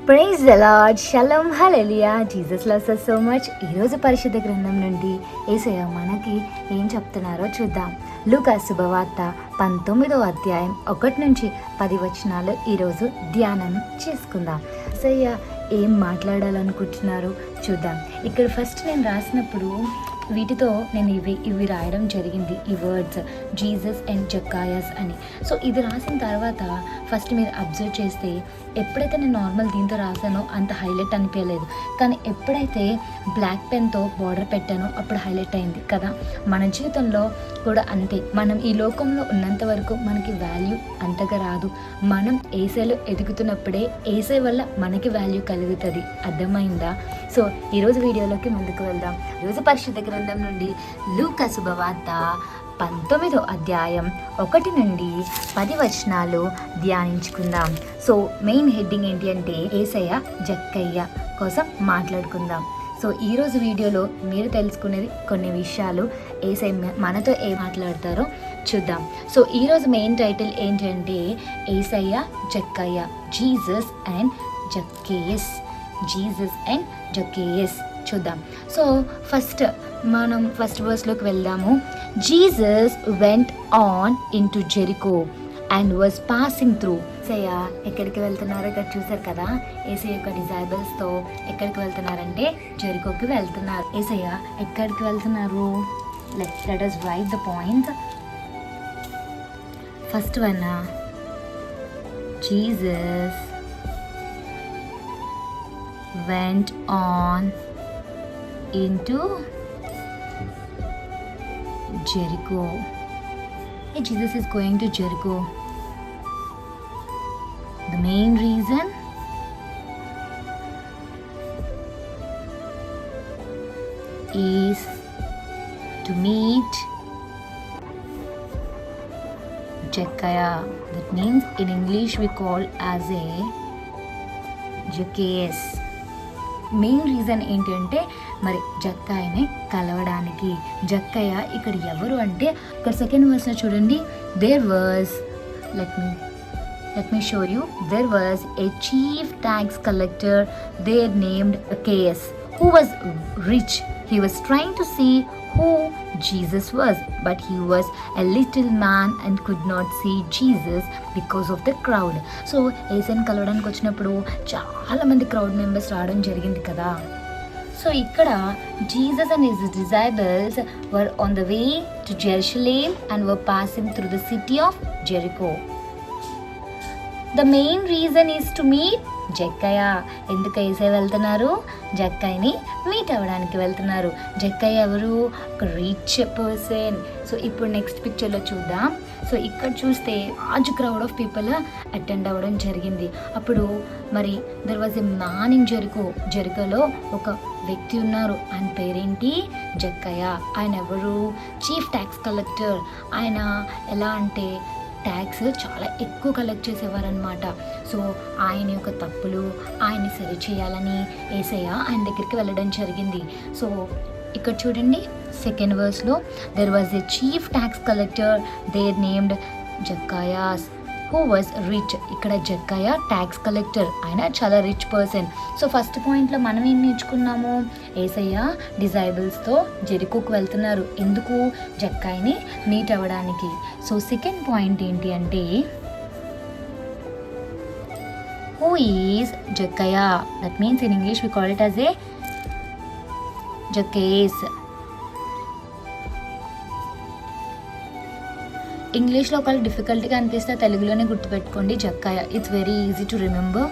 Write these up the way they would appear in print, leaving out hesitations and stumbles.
Praise the lord, shalom, hallelujah, Jesus loves us so much. ఈరోజు పరిశుద్ధ గ్రంథం నుండి యేసయ్య మనకి ఏం చెప్తున్నారో చూద్దాం. లూకా శుభవార్త 19వ అధ్యాయం 1 నుంచి 10 వచనాలు ఈరోజు ధ్యానం చేసుకుందాం. యేసయ్య ఏం మాట్లాడాలనుకుంటున్నారో చూద్దాం. ఇక్కడ ఫస్ట్ నేను రాసినప్పుడు వీటితో నేను ఇవి రాయడం జరిగింది, ఈ వర్డ్స్ జీసస్ అండ్ జక్కాయస్ అని. సో ఇది రాసిన తర్వాత ఫస్ట్ మీరు అబ్జర్వ్ చేస్తే ఎప్పుడైతే నేను నార్మల్ దీంతో రాసానో అంత హైలైట్ అనిపించలేదు, కానీ ఎప్పుడైతే బ్లాక్ పెన్తో బార్డర్ పెట్టానో అప్పుడు హైలైట్ అయింది కదా. మన జీవితంలో కూడా అంతే, మనం ఈ లోకంలో ఉన్నంత వరకు మనకి వాల్యూ అంతగా రాదు. మనం ఏసైలో ఎదుగుతున్నప్పుడే ఏసై వల్ల మనకి వాల్యూ కలుగుతుంది. అర్థమైందా? సో ఈరోజు వీడియోలోకి ముందుకు వెళ్దాం. ఈరోజు పరిశుద్ధ గ్రంథం నుండి లూకా శుభవార్త 19వ అధ్యాయం 1 నుండి 10 వచనాలు ధ్యానించుకుందాం. సో మెయిన్ హెడ్డింగ్ ఏంటి అంటే యేసయ్య జక్కయ్య కోసం మాట్లాడుకుందాం. సో ఈరోజు వీడియోలో మీరు తెలుసుకునేది కొన్ని విషయాలు, యేసయ్య మనతో ఏం మాట్లాడతారో చూద్దాం. సో ఈరోజు మెయిన్ టైటిల్ ఏంటంటే Yesayya Jakkayya, Jesus and Zacchaeus, Jesus and Zacchaeus చూద్దాం. సో మనం ఫస్ట్ వర్స్లోకి వెళ్దాము. Jesus went on in to Jericho and was passing through. Yesayya ఎక్కడికి వెళ్తున్నారో ఇక్కడ చూసారు కదా. యేసయ్య యొక్క డిజైబుల్స్తో ఎక్కడికి వెళ్తున్నారంటే జెరికోకి వెళ్తున్నారు. యేసయ్య ఎక్కడికి వెళ్తున్నారు? Let us write the points. First one, Jesus went on into Jericho. Hey, Jesus is going to Jericho. The main reason is to meet Jeckiah. That means in English we call as a Zacchaeus. Main reason ఏంటంటే మరి జక్కయ్యని కలవడానికి. జక్కయ్య ఇక్కడ ఎవరు అంటే ఇక్కడ second వర్స్లో చూడండి, there was let me show you, there was a chief tax collector there named కేఎస్ who was rich. He was trying to see who Jesus was, but he was a little man and could not see Jesus because of the crowd. So యేసయ్యని కలవడానికి వచ్చినప్పుడు చాలా మంది crowd members రావడం జరిగింది కదా. So ఇక్కడ Jesus and his disciples were on the way to Jerusalem and were passing through the city of Jericho. The main reason is to meet జక్కయ్య. ఎందుకు యేసయ్య వెళ్తున్నారు? జక్కయ్యని మీట్ అవ్వడానికి వెళ్తున్నారు. జక్కయ్య ఎవరు? ఒక రిచ్ పర్సన్. సో ఇప్పుడు నెక్స్ట్ పిక్చర్లో చూద్దాం. సో ఇక్కడ చూస్తే large crowd of people attend అవ్వడం జరిగింది. అప్పుడు మరి there was a man in జెరికోలో ఒక వ్యక్తి ఉన్నారు. ఆయన పేరేంటి? జక్కయ్య. ఆయన ఎవరు? Chief tax collector. ఆయన ఎలా అంటే ట్యాక్స్ చాలా ఎక్కువ కలెక్ట్ చేసేవారనమాట. సో ఆయన యొక్క తప్పులు ఆయన్ని సరి చేయాలని యేసయ్య ఆయన దగ్గరికి వెళ్ళడం జరిగింది. సో ఇక్కడ చూడండి సెకండ్ వర్స్లో, there was a chief tax collector there named Zacchaeus who was rich. ఇక్కడ జక్కయ్య ట్యాక్స్ కలెక్టర్, ఆయన చాలా రిచ్ పర్సన్. సో ఫస్ట్ పాయింట్లో మనం ఏం నేర్చుకున్నాము? యేసయ్య డిజైబుల్స్తో జెరికోకు వెళ్తున్నారు. ఎందుకు? జక్కయ్యని మీట్ అవ్వడానికి. సో సెకండ్ పాయింట్ ఏంటి అంటే who is Jakkayya. That means in English we call it as a Zacchaeus. ఇంగ్లీష్లో ఒకవేళ డిఫికల్ట్గా అనిపిస్తే తెలుగులోనే గుర్తుపెట్టుకోండి, Jakkayya. It's very easy to remember.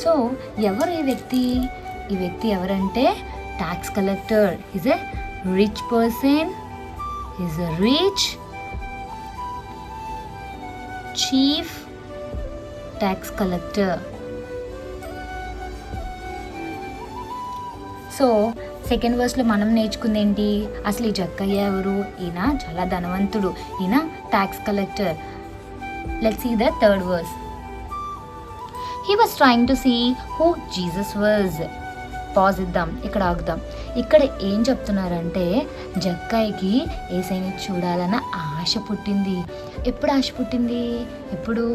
So ఎవరు ఈ వ్యక్తి? ఈ వ్యక్తి ఎవరంటే tax collector. Is a rich person, is a rich chief tax collector. So second వర్స్లో మనం నేర్చుకుంది ఏంటి? అసలు ఈ జక్కయ్య ఎవరు? ఈయన చాలా ధనవంతుడు, ఈయన tax collector. Let's see the third verse. He was trying to see who Jesus was. Pause ఇద్దాం, ఇక్కడ ఆగుదాం. ఇక్కడ ఏం చెప్తున్నారంటే జక్కయ్యకి యేసయ్యని చూడాలన్న ఆశ పుట్టింది. ఎప్పుడు ఆశ పుట్టింది? ఎప్పుడు?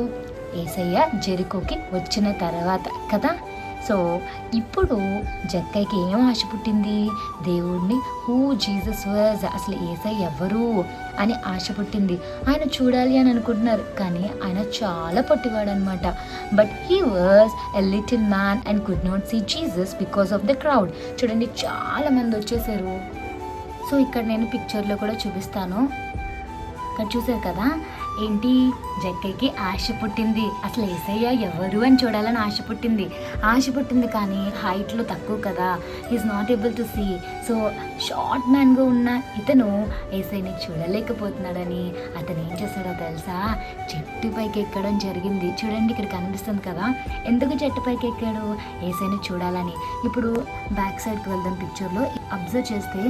యేసయ్య జెరికోకి వచ్చిన తర్వాత కదా. సో ఇప్పుడు జక్కయ్యకి ఏం ఆశ పుట్టింది? దేవుడిని, హూ జీసస్ వాజ్, అసలు యేసయ్య ఎవరు అని ఆశ పుట్టింది. ఆయన చూడాలి అని అనుకుంటున్నారు, కానీ ఆయన చాలా పొట్టివాడు అనమాట. But he was a little man and could not see Jesus because of the crowd. చూడండి, చాలా మంది వచ్చేసారు. సో ఇక్కడ నేను పిక్చర్లో కూడా చూపిస్తాను. ఇక్కడ చూసారు కదా, ఏంటి, జక్కయ్యకి ఆశ పుట్టింది. అసలు యేసయ్య ఎవరు అని చూడాలని ఆశ పుట్టింది కానీ హైట్లో తక్కువ కదా, is not able to see. So short మ్యాన్గా ఉన్న ఇతను యేసయ్యని చూడలేకపోతున్నాడని అతను ఏం చేశాడో తెలుసా? చెట్టు పైకి ఎక్కడం జరిగింది. చూడండి, ఇక్కడ కనిపిస్తుంది కదా. ఎందుకు చెట్టు పైకి ఎక్కాడు? యేసయ్యని చూడాలని. ఇప్పుడు బ్యాక్ సైడ్కి వెళ్దాం. పిక్చర్లో అబ్జర్వ్ చేస్తే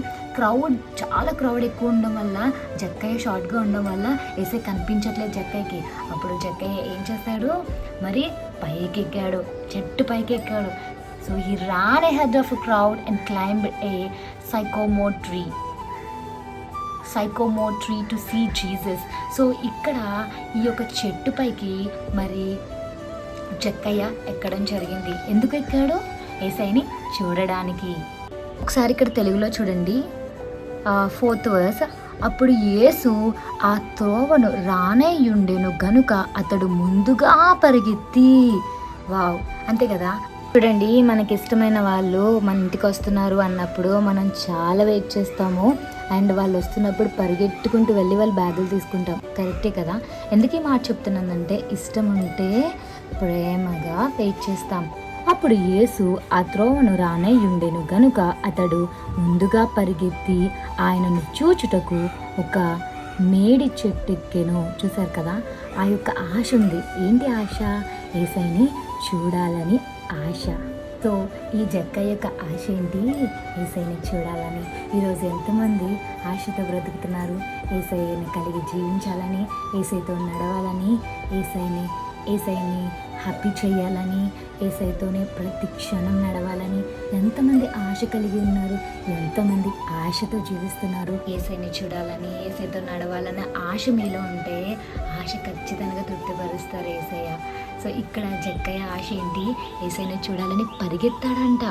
చాలా క్రౌడ్ ఎక్కువ ఉండడం వల్ల, జక్కయ్య షార్ట్గా ఉండడం వల్ల యేసయ్య కనిపించట్లేదు జక్కయ్యకి. అప్పుడు జక్కయ్య ఏం చేశాడు? మరి పైకి ఎక్కాడు, చెట్టు పైకి ఎక్కాడు. So he ran ahead of a crowd and climbed a sycamore tree to see Jesus. So ఇక్కడ ఈ యొక్క చెట్టు పైకి మరి జక్కయ్య ఎక్కడం జరిగింది. ఎందుకు ఎక్కాడు? యేసయ్యని చూడడానికి. ఒకసారి ఇక్కడ తెలుగులో చూడండి, 4th verse. అప్పుడు యేసు ఆ త్రోవను రానేయుండెను గనుక అతడు ముందుగా పరిగెత్తి. వావ్, అంతే కదా. చూడండి, మనకి ఇష్టమైన వాళ్ళు మన ఇంటికి వస్తున్నారు అన్నప్పుడు మనం చాలా వెయిట్ చేస్తాము. అండ్ వాళ్ళు వస్తున్నప్పుడు పరిగెట్టుకుంటూ వెళ్ళి వాళ్ళ బ్యాగులు తీసుకుంటాం. కరెక్టే కదా. ఎందుకు ఈ మాట చెప్తున్నానంటే, ఇష్టం ఉంటే ప్రేమగా వెయిట్ చేస్తాం. అప్పుడు యేసు ఆ త్రోవను రానేయుండెను గనుక అతడు ముందుగా పరిగెత్తి ఆయనను చూచుటకు ఒక మేడి చెట్టెక్కెను. చూసారు కదా, ఆ యొక్క ఆశ ఉంది. ఏంటి ఆశ? యేసయ్యని చూడాలని ఆశ. సో ఈ జక్కయ్య యొక్క ఆశ ఏంటి? యేసయ్యని చూడాలని. ఈరోజు ఎంతమంది ఆశతో బ్రతుకుతున్నారు? యేసయ్యని కలిగి జీవించాలని, యేసయ్యతో నడవాలని, యేసయ్యని హ్యాపీ చేయాలని, యేసయ్యతోనే ప్రతి క్షణం నడవాలని ఎంతమంది ఆశ కలిగి ఉన్నారు? ఎంతమంది ఆశతో జీవిస్తున్నారు? యేసయ్యని చూడాలని, యేసయ్యతో నడవాలన్న ఆశ మీలో ఉంటే ఆశ ఖచ్చితంగా తృప్తిపరుస్తారు యేసయ్య. సో ఇక్కడ జక్కయ్య ఆశ ఏంటి? యేసయ్యని చూడాలని పరిగెత్తాడంట,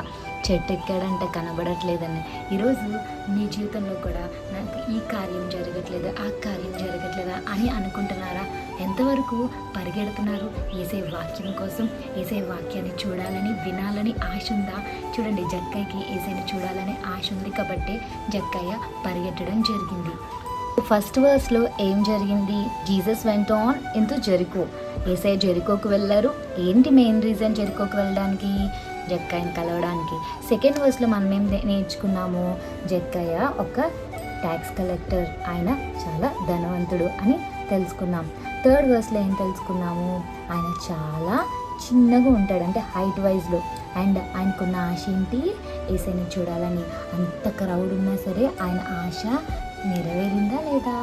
చెట్టు ఎక్కాడంట, కనబడట్లేదని. ఈరోజు మీ జీవితంలో కూడా నాకు ఈ కార్యం జరగట్లేదు, ఆ కార్యం జరగట్లేదా అని అనుకుంటున్నారా? ఎంతవరకు పరిగెడుతున్నారు? యేసయ్య వాక్యం కోసం, యేసయ్య వాక్యాన్ని చూడాలని, వినాలని ఆశ ఉందా? చూడండి, జక్కయ్యకి యేసయ్యని చూడాలని ఆశ ఉంది కాబట్టి జక్కయ్య పరిగెట్టడం జరిగింది. ఫస్ట్ వర్స్లో ఏం జరిగింది? Jesus went on into Jericho. Yesayya జెరికోకు వెళ్ళారు. ఏంటి మెయిన్ రీజన్ జెరికోకు వెళ్ళడానికి? జక్కయ్యని కలవడానికి. సెకండ్ వర్స్లో మనం ఏం నేర్చుకున్నాము? జక్కయ్య ఒక ట్యాక్స్ కలెక్టర్, ఆయన చాలా ధనవంతుడు అని తెలుసుకున్నాం. థర్డ్ వర్స్లో ఏం తెలుసుకున్నాము? ఆయన చాలా చిన్నగా ఉంటాడు, అంటే హైట్ వైజ్లో. అండ్ ఆయనకున్న ఆశ ఏంటి? యేసయ్యని చూడాలని. అంత క్రౌడ్ ఉన్నా సరే ఆయన ఆశ నెరవేరిందా లేదా?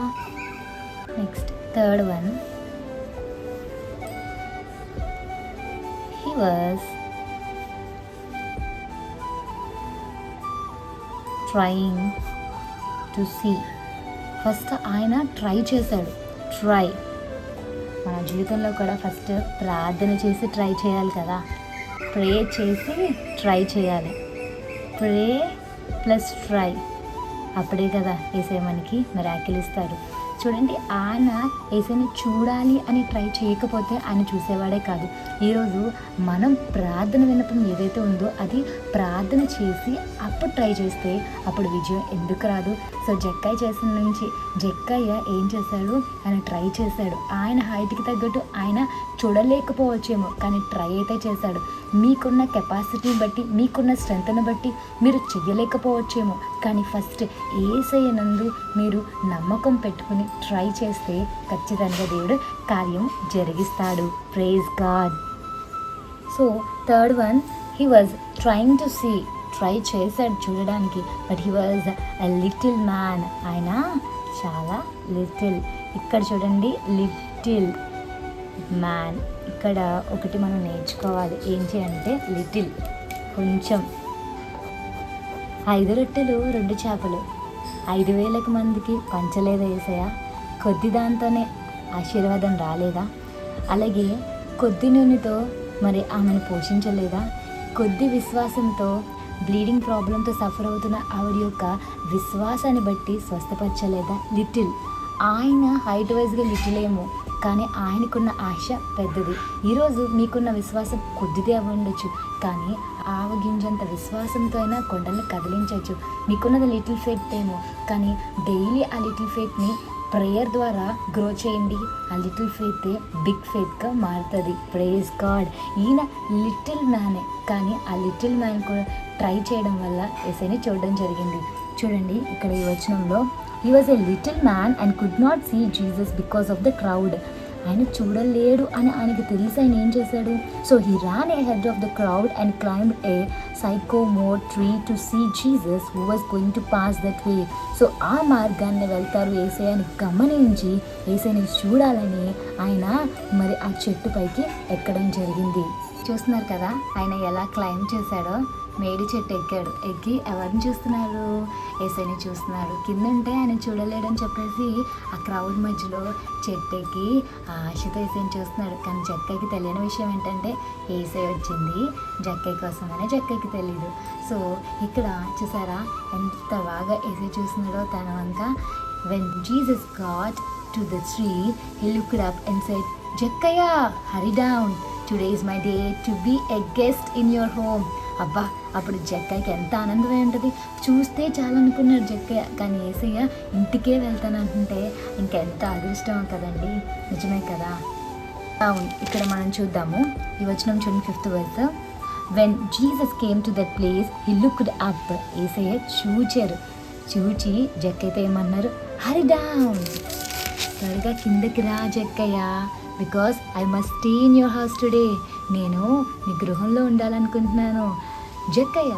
Next third one, he was trying to see. First ఆయన ట్రై చేశాడు. మన జీవితంలో కూడా ఫస్ట్ ప్రార్థన చేసి ట్రై చేయాలి కదా. ప్రే చేసి ట్రై చేయాలి. ప్రే ప్లస్ ట్రై, అప్పుడే కదా యేసయ్య మనకి మిరాకిల్ ఇస్తాడు. చూడండి, ఆయన యేసయ్యని చూడాలి అని ట్రై చేయకపోతే ఆయన చూసేవాడే కాదు. ఈరోజు మనం ప్రార్థన విన్నపం ఏదైతే ఉందో అది ప్రార్థన చేసి అప్పుడు ట్రై చేస్తే అప్పుడు విజయం ఎందుకు రాదు? సో జక్కయ్య చేసిన నుంచి జక్కయ్య ఏం చేశాడు? ఆయన ట్రై చేశాడు. ఆయన హైట్కి తగ్గట్టు ఆయన చూడలేకపోవచ్చేమో, కానీ ట్రై అయితే చేశాడు. మీకున్న కెపాసిటీని బట్టి, మీకున్న స్ట్రెంగ్త్ని బట్టి మీరు చెయ్యలేకపోవచ్చేమో, కానీ ఫస్ట్ యేసయ్య నందు మీరు నమ్మకం పెట్టుకుని ట్రై చేస్తే ఖచ్చితంగా దేవుడు కార్యం జరిగిస్తాడు. Praise God. So third one, he was trying to see. Try చేశాడు చూడడానికి, but he was a little man. ఆయన చాలా లిటిల్. ఇక్కడ చూడండి, లిటిల్ మ్యాన్. ఇక్కడ ఒకటి మనం నేర్చుకోవాలి ఏంటి అంటే, లిటిల్ కొంచెం, 5 రొట్టెలు 2 చేపలు 5,000 మందికి పంచలేదా యేసయ్య? కొద్ది దాంతోనే ఆశీర్వాదం రాలేదా? అలాగే కొద్ది నూనెతో మరి ఆమెను పోషించలేదా? కొద్ది విశ్వాసంతో బ్లీడింగ్ ప్రాబ్లంతో సఫర్ అవుతున్న ఆవిడ యొక్క విశ్వాసాన్ని బట్టి స్వస్థపరచలేదా? లిటిల్, ఆయన హైట్ వైజ్గా లిటిల్ ఏమో, కానీ ఆయనకున్న ఆశ పెద్దది. ఈరోజు మీకున్న విశ్వాసం కొద్దిదే అవ్వండొచ్చు, కానీ ఆవగింజంత విశ్వాసంతో అయినా కొండల్ని కదిలించవచ్చు. మీకున్నది లిటిల్ ఫెయిత్ ఏమో, కానీ డైలీ ఆ లిటిల్ ఫెయిత్ని ప్రేయర్ ద్వారా గ్రో చేయండి. ఆ లిటిల్ ఫెయితే బిగ్ ఫెయిత్గా మారుతుంది. Praise God. ఈయన లిటిల్ మ్యానే, కానీ ఆ లిటిల్ మ్యాన్ కూడా ట్రై చేయడం వల్ల యేసయ్యని చూడడం జరిగింది. చూడండి ఇక్కడ ఈ వచనంలో, he was a little man and could not see Jesus because of the crowd. ఆయన చూడలేడు అని ఆయనకి తెలిసి ఆయన ఏం చేశాడు? So he ran ahead of the crowd and climbed a sycamore tree to see Jesus who was going to pass that way. So ఆ మార్గాన్ని వెళ్తారు యేసయ్యని గమనించి యేసయ్యని చూడాలని ఆయన మరి ఆ చెట్టు పైకి ఎక్కడం జరిగింది. చూస్తున్నారు కదా ఆయన ఎలా క్లైంబ్ చేశాడో. మేడి చెట్టు ఎక్కాడు. ఎక్కి ఎవరిని చూస్తున్నారు? యేసయ్యని చూస్తున్నాడు. కింద ఉంటే ఆయన చూడలేడని చెప్పేసి ఆ క్రౌడ్ మధ్యలో చెట్టు ఎక్కి ఆశతో యేసయ్యని చూస్తున్నాడు. కానీ జక్కయ్యకి తెలియని విషయం ఏంటంటే యేసయ్య వచ్చింది జక్కయ్య కోసమనే జక్కయ్యకి తెలీదు. సో ఇక్కడ చూసారా ఎంత బాగా యేసయ్య చూస్తున్నాడో తన వంక. When Jesus got to the tree he looked up and said, Zakkayya hurry down, today is my day to be a guest in your home. అబ్బా, అప్పుడు జక్కయ్యకి ఎంత ఆనందమై ఉంటుంది. చూస్తే చాలనుకున్నాడు జక్కయ్య, కానీ యేసయ్య ఇంటికే వెళ్తానంటే ఇంకెంత అదృష్టం కదండి. నిజమే కదా. అవును, ఇక్కడ మనం చూద్దాము ఈ వచనం చూడండి, 5th verse. When Jesus came to that place he looked up. Yesayya చూచి జక్కయ్యతో ఏమన్నారు? హరి డౌన్, త్వరగా కిందకి రా Zakkayya, because I must stay in your house today. నేను నీ గృహంలో ఉండాలనుకుంటున్నాను. Zakkayya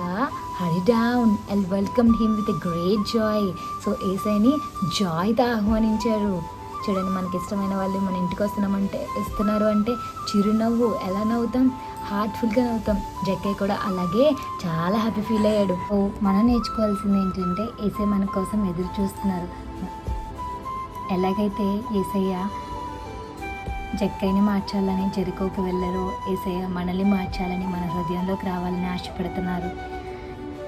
hurry down and welcome him with a great joy. So యేసయ్యని జాయ్తో ఆహ్వానించారు. చూడండి, మనకి ఇష్టమైన వాళ్ళు మన ఇంటికి ఇస్తున్నారు అంటే చిరునవ్వు ఎలా నవ్వుతాం? హార్ట్ఫుల్గా నవ్వుతాం. జక్కయ్య కూడా అలాగే చాలా హ్యాపీ ఫీల్ అయ్యాడు. ఓ మనం నేర్చుకోవాల్సింది ఏంటంటే యేసయ్య మన కోసం ఎదురు చూస్తున్నారు. ఎలాగైతే యేసయ్య జక్కయ్యని మార్చాలని జెరికోకి వెళ్ళారో, యేసయ్య మనల్ని మార్చాలని మన హృదయంలోకి రావాలని ఆశపడుతున్నారు.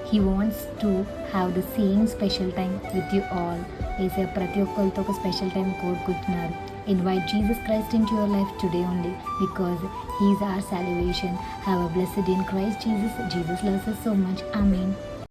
He wants to have the same special time with you all. Yesayya ప్రతి ఒక్కరితో ఒక స్పెషల్ టైం కోరుకుంటున్నారు. Invite Jesus Christ into your life today only, because he is our salvation. Have a blessed day in Christ Jesus. Jesus loves us so much. Amen.